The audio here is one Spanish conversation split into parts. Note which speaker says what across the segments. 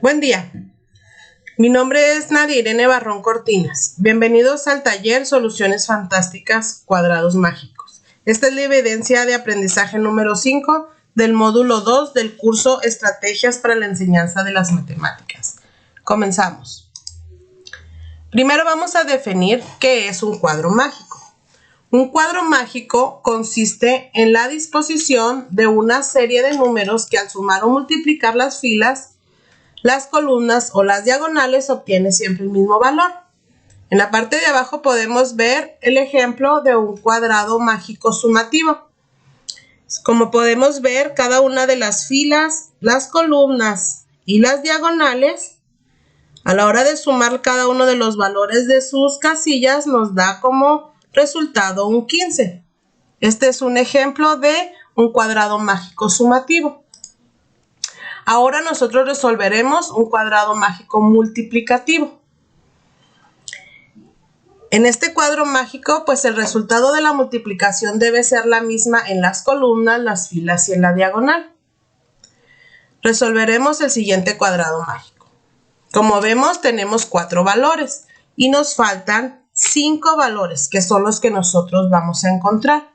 Speaker 1: Buen día, mi nombre es Nadia Irene Barrón Cortinas. Bienvenidos al taller Soluciones Fantásticas Cuadrados Mágicos. Esta es la evidencia de aprendizaje número 5 del módulo 2 del curso Estrategias para la enseñanza de las matemáticas. Comenzamos. Primero vamos a definir qué es un cuadro mágico. Un cuadro mágico consiste en la disposición de una serie de números que al sumar o multiplicar las filas, las columnas o las diagonales obtiene siempre el mismo valor. En la parte de abajo podemos ver el ejemplo de un cuadrado mágico sumativo. Como podemos ver, cada una de las filas, las columnas y las diagonales, a la hora de sumar cada uno de los valores de sus casillas, nos da como resultado un 15. Este es un ejemplo de un cuadrado mágico sumativo. Ahora nosotros resolveremos un cuadrado mágico multiplicativo. En este cuadro mágico, pues el resultado de la multiplicación debe ser la misma en las columnas, las filas y en la diagonal. Resolveremos el siguiente cuadrado mágico. Como vemos, tenemos 4 valores y nos faltan 5 valores, que son los que nosotros vamos a encontrar.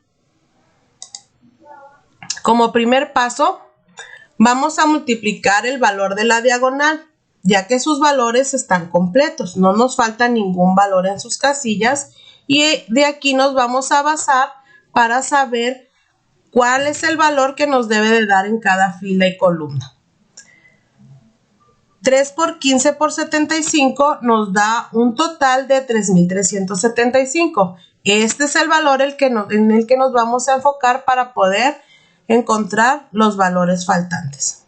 Speaker 1: Como primer paso, vamos a multiplicar el valor de la diagonal, ya que sus valores están completos, no nos falta ningún valor en sus casillas y de aquí nos vamos a basar para saber cuál es el valor que nos debe de dar en cada fila y columna. 3 por 15 por 75 nos da un total de 3.375. Este es el valor en el que nos vamos a enfocar para poder encontrar los valores faltantes.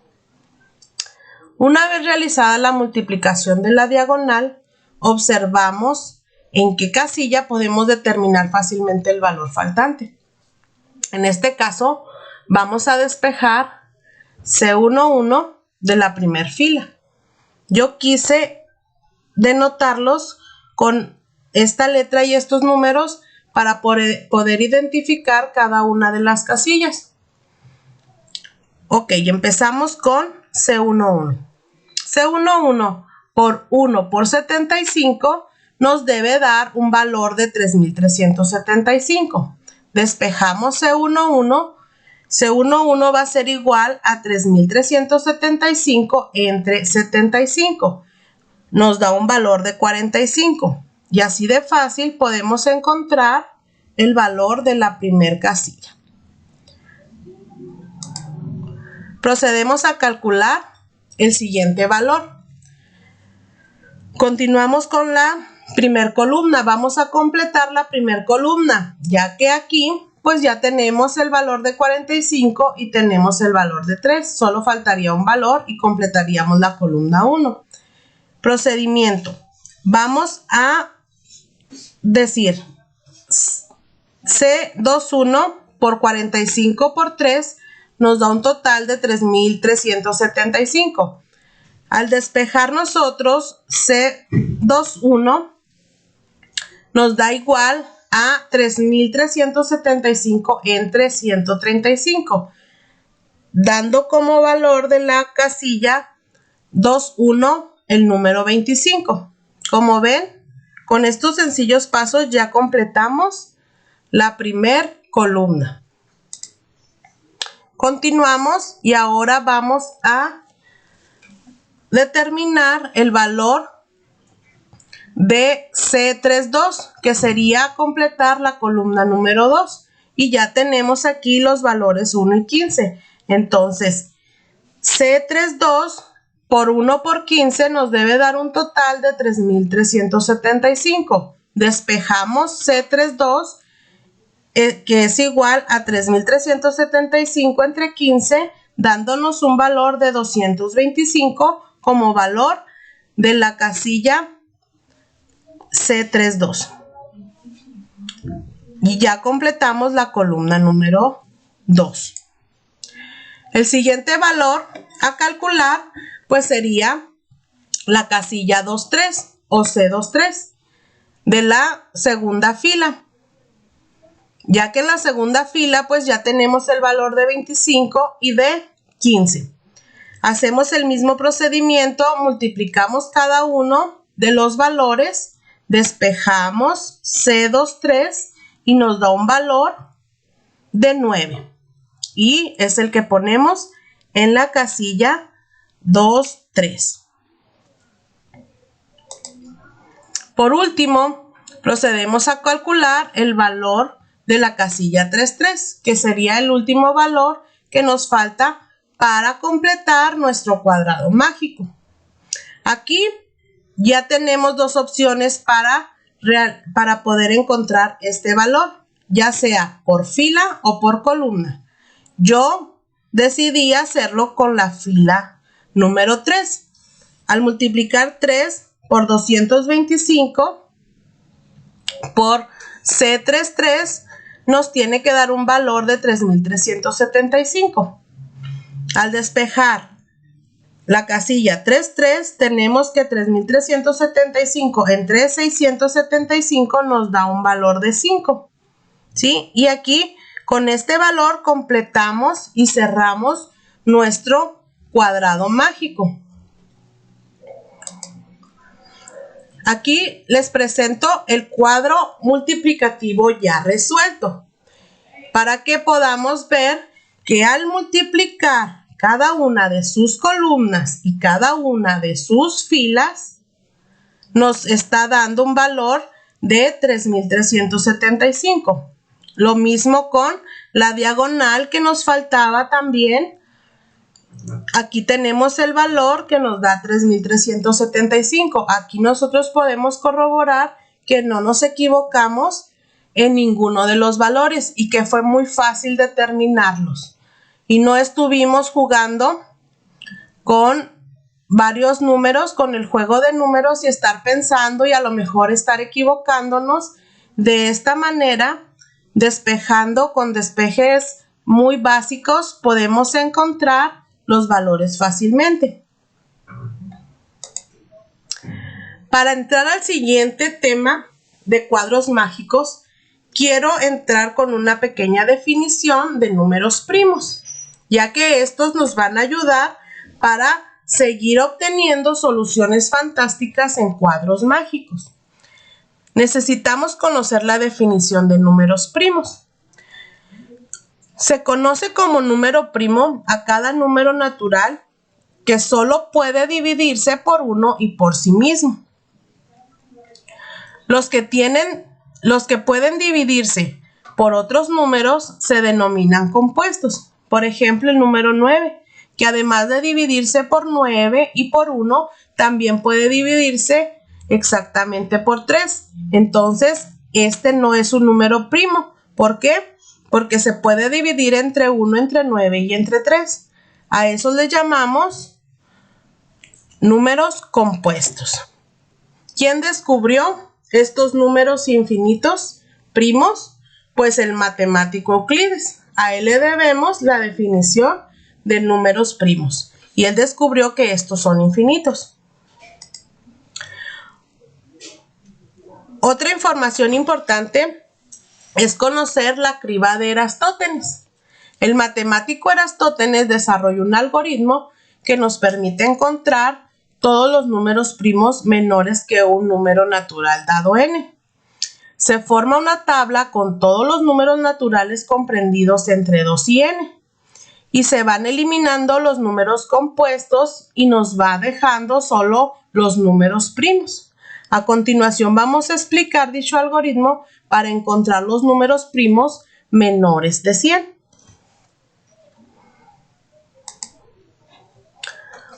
Speaker 1: Una vez realizada la multiplicación de la diagonal, observamos en qué casilla podemos determinar fácilmente el valor faltante. En este caso, vamos a despejar C11 de la primera fila. Yo quise denotarlos con esta letra y estos números para poder identificar cada una de las casillas. Ok, empezamos con C11. C11 por 1 por 75 nos debe dar un valor de 3.375. Despejamos C11. C11 va a ser igual a 3.375 entre 75. Nos da un valor de 45. Y así de fácil podemos encontrar el valor de la primera casilla. Procedemos a calcular el siguiente valor. Continuamos con la primera columna. Vamos a completar la primera columna, ya que aquí pues ya tenemos el valor de 45 y tenemos el valor de 3. Solo faltaría un valor y completaríamos la columna 1. Procedimiento. Vamos a decir C21 por 45 por 3 nos da un total de 3.375. Al despejar nosotros C21 nos da igual a 3.375 entre 135, dando como valor de la casilla 21 el número 25. Como ven, con estos sencillos pasos ya completamos la primera columna. Continuamos y ahora vamos a determinar el valor de C32, que sería completar la columna número 2. Y ya tenemos aquí los valores 1 y 15. Entonces, C32 por 1 por 15 nos debe dar un total de 3.375. Despejamos C32, que es igual a 3.375 entre 15, dándonos un valor de 225 como valor de la casilla C32. Y ya completamos la columna número 2. El siguiente valor a calcular pues sería la casilla 23 o C23 de la segunda fila. Ya que en la segunda fila pues ya tenemos el valor de 25 y de 15. Hacemos el mismo procedimiento, multiplicamos cada uno de los valores, despejamos C23 y nos da un valor de 9. Y es el que ponemos en la casilla 2, 3. Por último, procedemos a calcular el valor de la casilla 3, 3, que sería el último valor que nos falta para completar nuestro cuadrado mágico. Aquí ya tenemos dos opciones para poder encontrar este valor, ya sea por fila o por columna. Yo decidí hacerlo con la fila número 3. Al multiplicar 3 por 225 por C33 nos tiene que dar un valor de 3.375. Al despejar la casilla 33 tenemos que 3.375 entre 675 nos da un valor de 5. ¿Sí? Y aquí con este valor completamos y cerramos nuestro cuadrado mágico. Aquí les presento el cuadro multiplicativo ya resuelto para que podamos ver que al multiplicar cada una de sus columnas y cada una de sus filas nos está dando un valor de 3.375. Lo mismo con la diagonal que nos faltaba también. Aquí tenemos el valor que nos da 3.375. Aquí nosotros podemos corroborar que no nos equivocamos en ninguno de los valores y que fue muy fácil determinarlos. Y no estuvimos jugando con varios números, con el juego de números y estar pensando y a lo mejor estar equivocándonos. De esta manera, despejando con despejes muy básicos, podemos encontrar los valores fácilmente. Para entrar al siguiente tema de cuadros mágicos, quiero entrar con una pequeña definición de números primos, ya que estos nos van a ayudar para seguir obteniendo soluciones fantásticas en cuadros mágicos. Necesitamos conocer la definición de números primos. Se conoce como número primo a cada número natural que solo puede dividirse por uno y por sí mismo. Los que pueden dividirse por otros números se denominan compuestos. Por ejemplo, el número 9, que además de dividirse por 9 y por 1, también puede dividirse exactamente por 3. Entonces, este no es un número primo. ¿Por qué? Porque se puede dividir entre 1, entre 9 y entre 3. A eso le llamamos números compuestos. ¿Quién descubrió estos números infinitos primos? Pues el matemático Euclides. A él le debemos la definición de números primos. Y él descubrió que estos son infinitos. Otra información importante es conocer la criba de Eratóstenes. El matemático Eratóstenes desarrolló un algoritmo que nos permite encontrar todos los números primos menores que un número natural dado n. Se forma una tabla con todos los números naturales comprendidos entre 2 y n. Y se van eliminando los números compuestos y nos va dejando solo los números primos. A continuación vamos a explicar dicho algoritmo para encontrar los números primos menores de 100.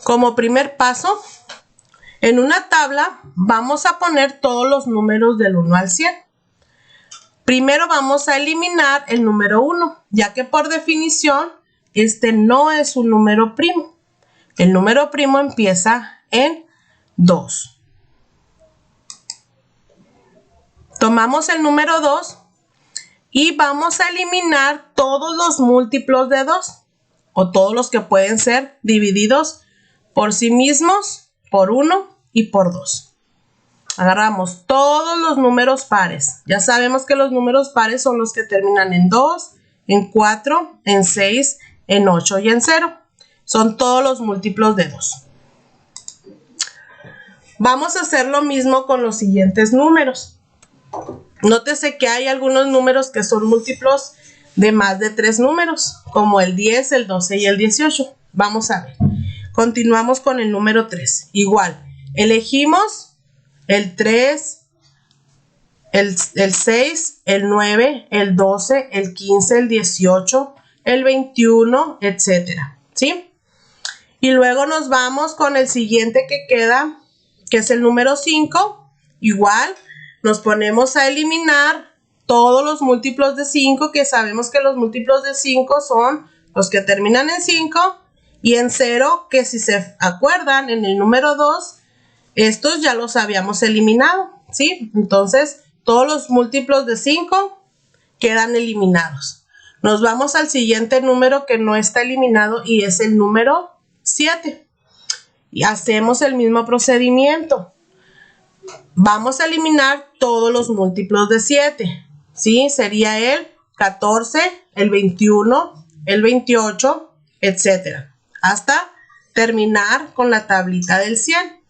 Speaker 1: Como primer paso, en una tabla vamos a poner todos los números del 1 al 100. Primero vamos a eliminar el número 1, ya que por definición este no es un número primo. El número primo empieza en 2. Tomamos el número 2 y vamos a eliminar todos los múltiplos de 2 o todos los que pueden ser divididos por sí mismos, por 1 y por 2. Agarramos todos los números pares. Ya sabemos que los números pares son los que terminan en 2, en 4, en 6, en 8 y en 0. Son todos los múltiplos de 2. Vamos a hacer lo mismo con los siguientes números. Nótese que hay algunos números que son múltiplos de más de 3 números, como el 10, el 12 y el 18. Vamos a ver. Continuamos con el número 3. Igual, elegimos el 3, el 6, el 9, el 12, el 15, el 18, el 21, etcétera, ¿sí? Y luego nos vamos con el siguiente que queda, que es el número 5. Igual, nos ponemos a eliminar todos los múltiplos de 5, que sabemos que los múltiplos de 5 son los que terminan en 5 y en 0, que si se acuerdan, en el número 2, estos ya los habíamos eliminado, ¿sí? Entonces, todos los múltiplos de 5 quedan eliminados. Nos vamos al siguiente número que no está eliminado y es el número 7. Y hacemos el mismo procedimiento. Vamos a eliminar todos los múltiplos de 7, ¿sí? Sería el 14, el 21, el 28, etcétera, hasta terminar con la tablita del 100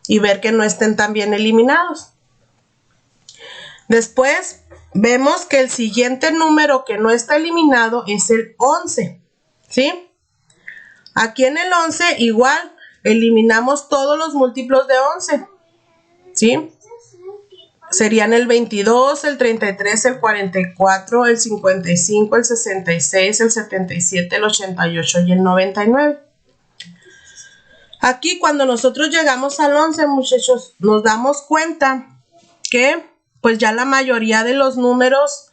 Speaker 1: y ver que no estén también eliminados. Después vemos que el siguiente número que no está eliminado es el 11, ¿sí? Aquí en el 11 igual eliminamos todos los múltiplos de 11, ¿sí? Serían el 22, el 33, el 44, el 55, el 66, el 77, el 88 y el 99. Aquí cuando nosotros llegamos al 11, muchachos, nos damos cuenta que pues ya la mayoría de los números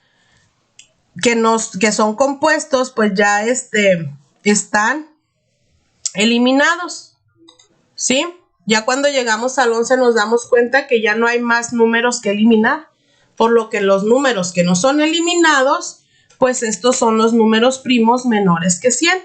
Speaker 1: que son compuestos pues ya están eliminados, ¿sí? Ya cuando llegamos al 11 nos damos cuenta que ya no hay más números que eliminar, por lo que los números que no son eliminados, pues estos son los números primos menores que 100.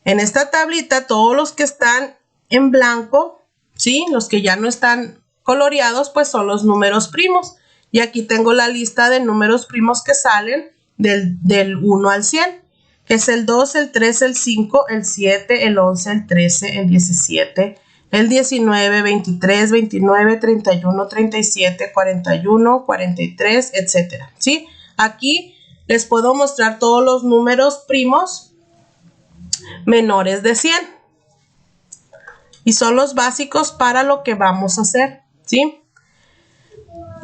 Speaker 1: En esta tablita todos los que están en blanco, ¿sí? Los que ya no están coloreados, pues son los números primos. Y aquí tengo la lista de números primos que salen del 1 al 100, que es el 2, el 3, el 5, el 7, el 11, el 13, el 17, el 19, 23, 29, 31, 37, 41, 43, etcétera, ¿sí? Aquí les puedo mostrar todos los números primos menores de 100. Y son los básicos para lo que vamos a hacer, ¿sí?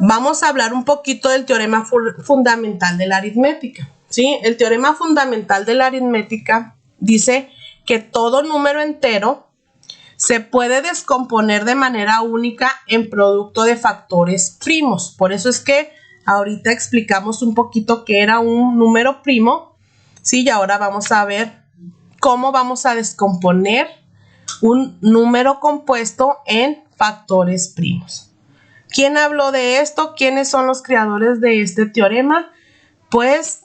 Speaker 1: Vamos a hablar un poquito del teorema fundamental de la aritmética, ¿sí? El teorema fundamental de la aritmética dice que todo número entero se puede descomponer de manera única en producto de factores primos. Por eso es que ahorita explicamos un poquito qué era un número primo, ¿sí? Y ahora vamos a ver cómo vamos a descomponer un número compuesto en factores primos. ¿Quién habló de esto? ¿Quiénes son los creadores de este teorema? Pues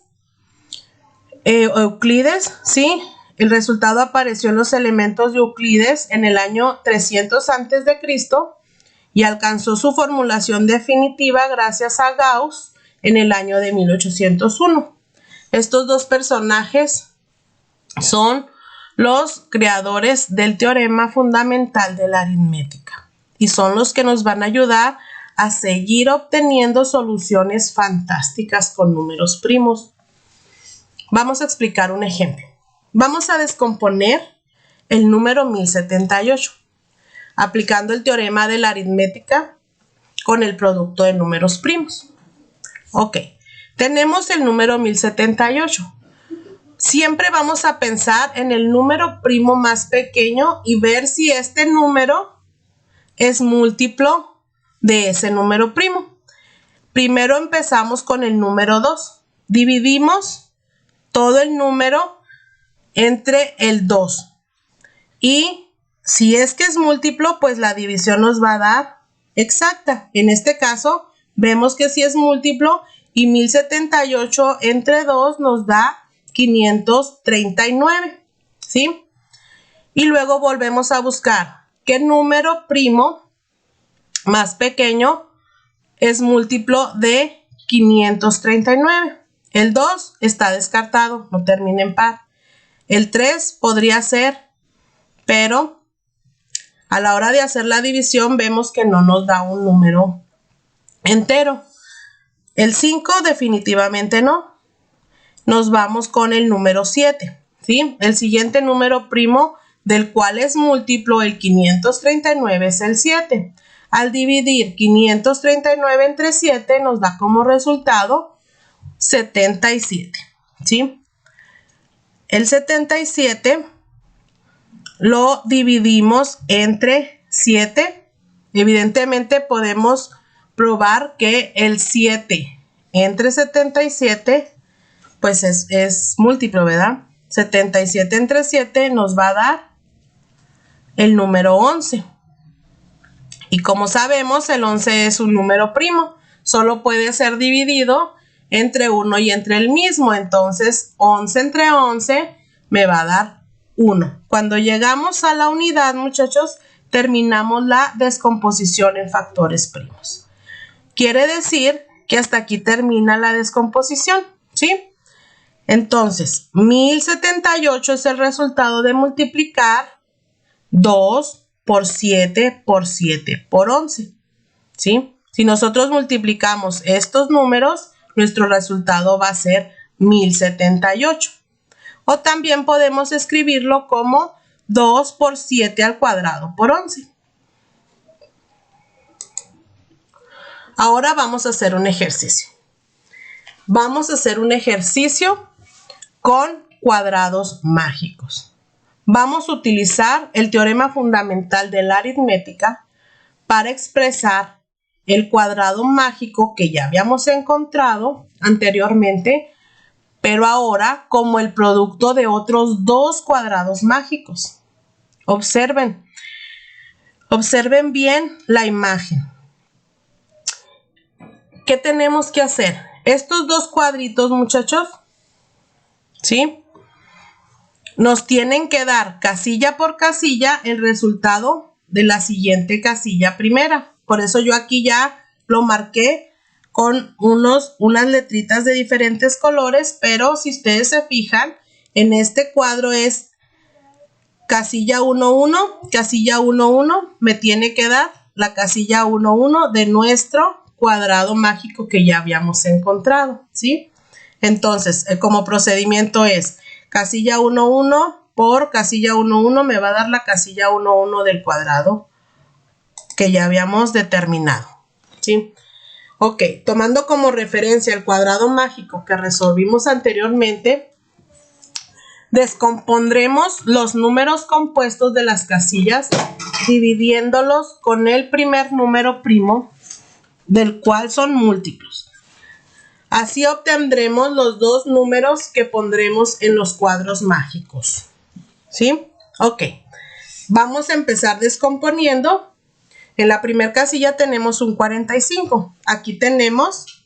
Speaker 1: Euclides, ¿sí? El resultado apareció en los elementos de Euclides en el año 300 a.C. y alcanzó su formulación definitiva gracias a Gauss en el año de 1801. Estos dos personajes son los creadores del teorema fundamental de la aritmética y son los que nos van a ayudar a seguir obteniendo soluciones fantásticas con números primos. Vamos a explicar un ejemplo. Vamos a descomponer el número 1078, aplicando el teorema de la aritmética con el producto de números primos. Ok, tenemos el número 1078. Siempre vamos a pensar en el número primo más pequeño y ver si este número es múltiplo de ese número primo. Primero empezamos con el número 2. Dividimos todo el número entre el 2. Y si es que es múltiplo, pues la división nos va a dar exacta. En este caso, vemos que sí es múltiplo y 1078 entre 2 nos da 539, ¿sí? Y luego volvemos a buscar qué número primo más pequeño es múltiplo de 539. El 2 está descartado, no termina en par. El 3 podría ser pero a la hora de hacer la división vemos que no nos da un número entero. El 5 definitivamente no. Nos vamos con el número 7, ¿sí? El siguiente número primo del cual es múltiplo el 539 es el 7. Al dividir 539 entre 7 nos da como resultado 77, ¿sí? El 77 lo dividimos entre 7. Evidentemente podemos probar que el 7 entre 77 pues es múltiplo, ¿verdad? 77 entre 7 nos va a dar el número 11. Y como sabemos, el 11 es un número primo. Solo puede ser dividido entre 1 y entre el mismo. Entonces, 11 entre 11 me va a dar 1. Cuando llegamos a la unidad, muchachos, terminamos la descomposición en factores primos. Quiere decir que hasta aquí termina la descomposición, ¿sí? Entonces, 1078 es el resultado de multiplicar 2 por 7 por 7 por 11, ¿sí? Si nosotros multiplicamos estos números, nuestro resultado va a ser 1078. O también podemos escribirlo como 2 por 7 al cuadrado por 11. Ahora vamos a hacer un ejercicio. Vamos a hacer un ejercicio con cuadrados mágicos. Vamos a utilizar el teorema fundamental de la aritmética para expresar el cuadrado mágico que ya habíamos encontrado anteriormente, pero ahora como el producto de otros dos cuadrados mágicos. Observen bien la imagen. ¿Qué tenemos que hacer? Estos dos cuadritos, muchachos, ¿sí? Nos tienen que dar casilla por casilla el resultado de la siguiente casilla primera. Por eso yo aquí ya lo marqué con unas letritas de diferentes colores, pero si ustedes se fijan, en este cuadro es casilla 1, 1, casilla 1, 1, me tiene que dar la casilla 1, 1 de nuestro cuadrado mágico que ya habíamos encontrado, ¿sí? Entonces, como procedimiento es casilla 1, 1 por casilla 1, 1 me va a dar la casilla 1, 1 del cuadrado que ya habíamos determinado, ¿sí? Ok, tomando como referencia el cuadrado mágico que resolvimos anteriormente, descompondremos los números compuestos de las casillas dividiéndolos con el primer número primo del cual son múltiplos. Así obtendremos los dos números que pondremos en los cuadros mágicos, ¿sí? Ok, vamos a empezar descomponiendo. En la primera casilla tenemos un 45. Aquí tenemos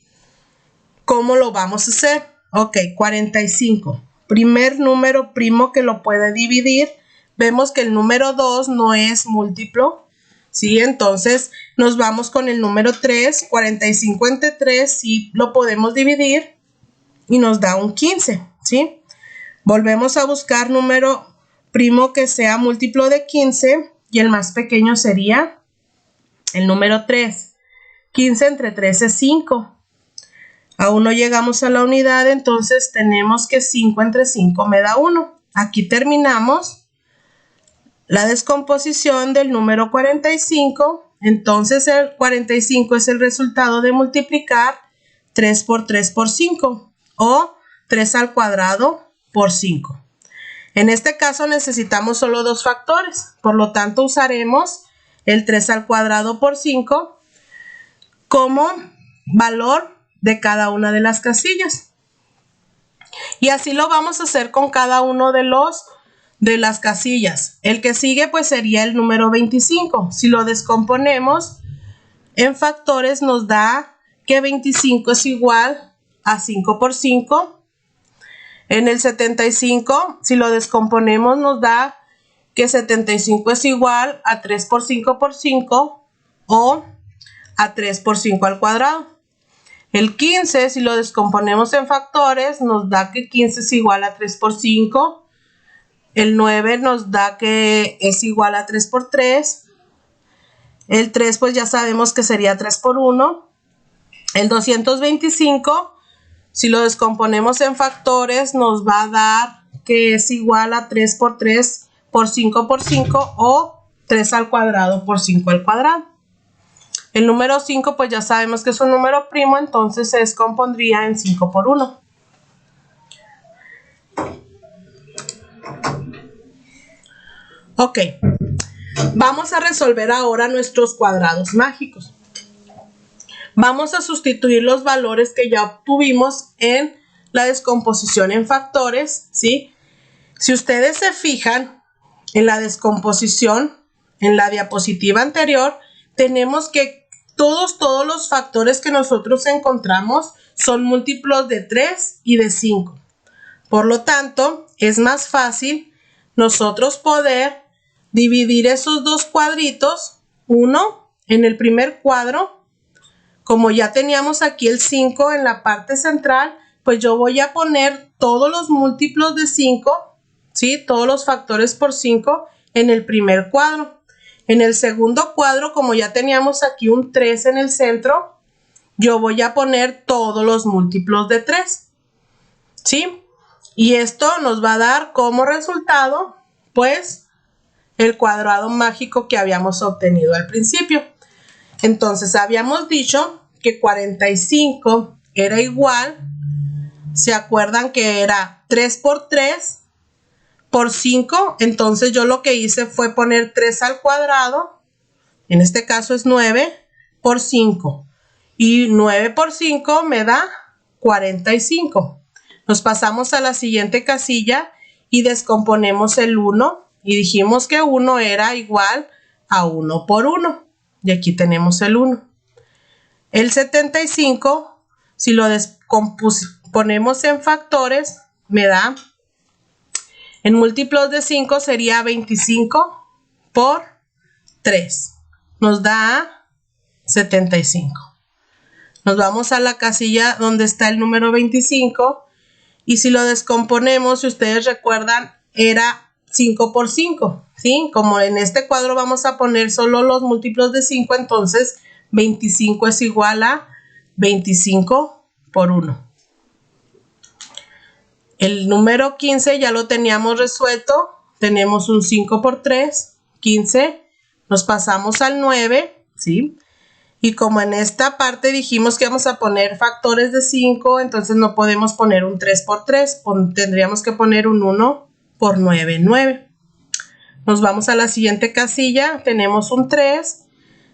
Speaker 1: cómo lo vamos a hacer. Ok, 45. Primer número primo que lo puede dividir. Vemos que el número 2 no es múltiplo, ¿sí? Entonces nos vamos con el número 3. 45 entre 3 sí lo podemos dividir y nos da un 15, ¿sí? Volvemos a buscar número primo que sea múltiplo de 15 y el más pequeño sería el número 3. 15 entre 3 es 5. Aún no llegamos a la unidad, entonces tenemos que 5 entre 5 me da 1. Aquí terminamos la descomposición del número 45. Entonces el 45 es el resultado de multiplicar 3 por 3 por 5 o 3 al cuadrado por 5. En este caso necesitamos solo dos factores, por lo tanto usaremos el 3 al cuadrado por 5 como valor de cada una de las casillas. Y así lo vamos a hacer con cada uno de las casillas. El que sigue pues sería el número 25. Si lo descomponemos en factores nos da que 25 es igual a 5 por 5. En el 75, si lo descomponemos nos da que 75 es igual a 3 por 5 por 5 o a 3 por 5 al cuadrado. El 15, si lo descomponemos en factores, nos da que 15 es igual a 3 por 5 El 9 nos da que es igual a 3 por 3. El 3 pues ya sabemos que sería 3 por 1. El 225, si lo descomponemos en factores, nos va a dar que es igual a 3 por 3 por 5 por 5 o 3 al cuadrado por 5 al cuadrado. El número 5 pues ya sabemos que es un número primo, entonces se descompondría en 5 por 1. Ok, vamos a resolver ahora nuestros cuadrados mágicos. Vamos a sustituir los valores que ya obtuvimos en la descomposición en factores, ¿sí? Si ustedes se fijan en la descomposición, en la diapositiva anterior, tenemos que todos los factores que nosotros encontramos son múltiplos de 3 y de 5. Por lo tanto, es más fácil nosotros poder dividir esos dos cuadritos, uno en el primer cuadro, como ya teníamos aquí el 5 en la parte central, pues yo voy a poner todos los múltiplos de 5, ¿sí? Todos los factores por 5 en el primer cuadro. En el segundo cuadro, como ya teníamos aquí un 3 en el centro, yo voy a poner todos los múltiplos de 3, ¿sí? Y esto nos va a dar como resultado, pues, el cuadrado mágico que habíamos obtenido al principio. Entonces, habíamos dicho que 45 era igual, ¿se acuerdan que era 3 por 3 por 5? Entonces, yo lo que hice fue poner 3 al cuadrado, en este caso es 9 por 5. Y 9 por 5 me da 45. Nos pasamos a la siguiente casilla y descomponemos el 1. Y dijimos que 1 era igual a 1 por 1. Y aquí tenemos el 1. El 75, si lo descomponemos en factores, me da, en múltiplos de 5 sería 25 por 3. Nos da 75. Nos vamos a la casilla donde está el número 25. Y si lo descomponemos, si ustedes recuerdan, era 5 por 5, ¿sí? Como en este cuadro vamos a poner solo los múltiplos de 5, entonces 25 es igual a 25 por 1. El número 15 ya lo teníamos resuelto. Tenemos un 5 por 3, 15. Nos pasamos al 9, ¿sí? Y como en esta parte dijimos que vamos a poner factores de 5, entonces no podemos poner un 3 por 3, tendríamos que poner un 1 por 9, 9. Nos vamos a la siguiente casilla, tenemos un 3,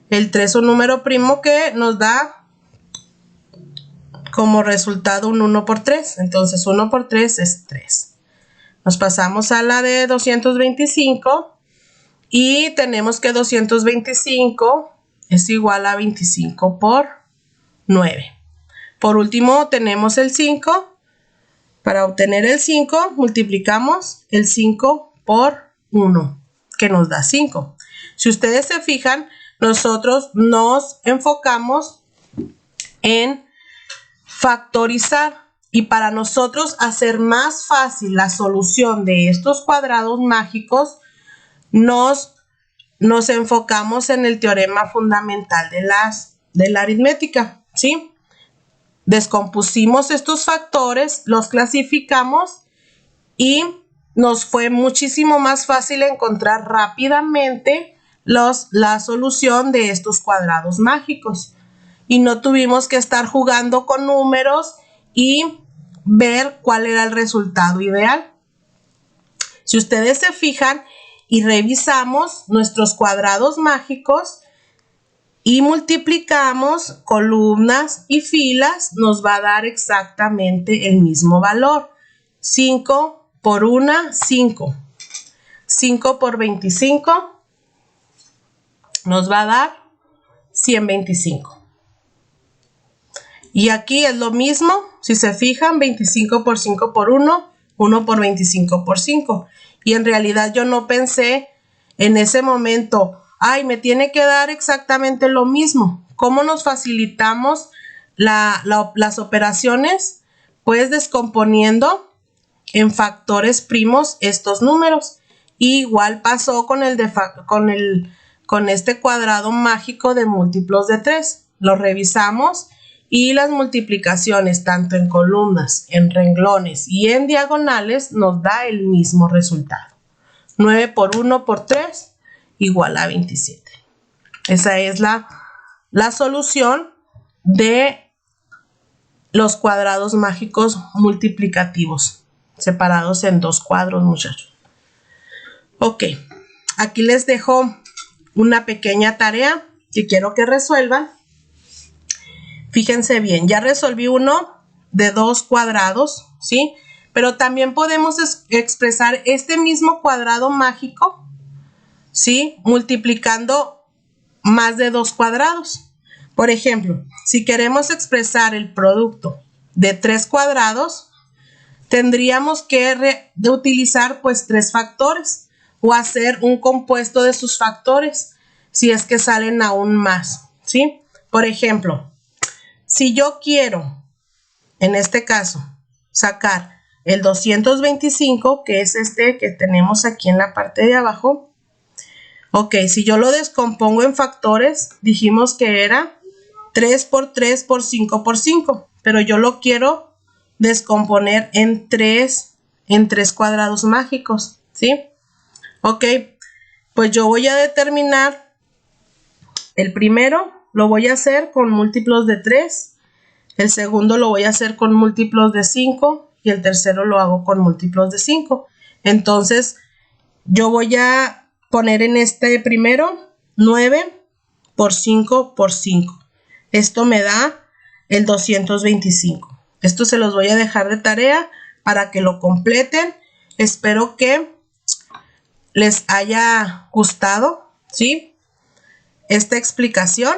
Speaker 1: el 3 es un número primo que nos da como resultado un 1 por 3, entonces 1 por 3 es 3. Nos pasamos a la de 225 y tenemos que 225 es igual a 25 por 9. Por último tenemos el 5. Para obtener el 5 multiplicamos el 5 por 1, que nos da 5. Si ustedes se fijan, nosotros nos enfocamos en factorizar. Y para nosotros hacer más fácil la solución de estos cuadrados mágicos, nos enfocamos en el teorema fundamental de la aritmética, ¿sí? Descompusimos estos factores, los clasificamos y nos fue muchísimo más fácil encontrar rápidamente la solución de estos cuadrados mágicos. Y no tuvimos que estar jugando con números y ver cuál era el resultado ideal. Si ustedes se fijan y revisamos nuestros cuadrados mágicos y multiplicamos columnas y filas, nos va a dar exactamente el mismo valor. 5 por 1, 5. 5 por 25 nos va a dar 125. Y aquí es lo mismo, si se fijan, 25 por 5 por 1, 1 por 25 por 5. Y en realidad yo no pensé en ese momento, ay, me tiene que dar exactamente lo mismo. ¿Cómo nos facilitamos las operaciones? Pues descomponiendo en factores primos estos números. Igual pasó con este cuadrado mágico de múltiplos de 3. Lo revisamos y las multiplicaciones tanto en columnas, en renglones y en diagonales nos da el mismo resultado. 9 por 1 por 3 igual a 27. Esa es la solución de los cuadrados mágicos multiplicativos, separados en dos cuadros, muchachos. Ok, aquí les dejo una pequeña tarea que quiero que resuelvan. Fíjense bien, ya resolví uno de 2 cuadrados, ¿sí? Pero también podemos expresar este mismo cuadrado mágico, ¿sí? Multiplicando más de 2 cuadrados. Por ejemplo, si queremos expresar el producto de 3 cuadrados, tendríamos que utilizar pues 3 factores o hacer un compuesto de sus factores si es que salen aún más, ¿sí? Por ejemplo, si yo quiero, en este caso, sacar el 225, que es este que tenemos aquí en la parte de abajo, ok, si yo lo descompongo en factores, dijimos que era 3 por 3 por 5 por 5, pero yo lo quiero descomponer en 3 cuadrados mágicos, ¿sí? Ok, pues yo voy a determinar el primero, lo voy a hacer con múltiplos de 3, el segundo lo voy a hacer con múltiplos de 5 y el tercero lo hago con múltiplos de 5. Entonces, yo voy a poner en este primero 9 por 5 por 5. Esto me da el 225. Esto se los voy a dejar de tarea para que lo completen. Espero que les haya gustado, ¿sí? Esta explicación.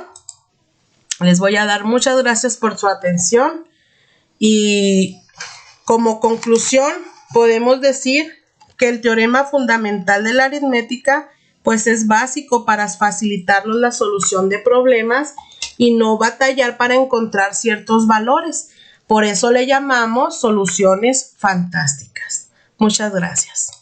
Speaker 1: Les voy a dar muchas gracias por su atención y como conclusión podemos decir que el teorema fundamental de la aritmética pues es básico para facilitarnos la solución de problemas y no batallar para encontrar ciertos valores. Por eso le llamamos soluciones fantásticas. Muchas gracias.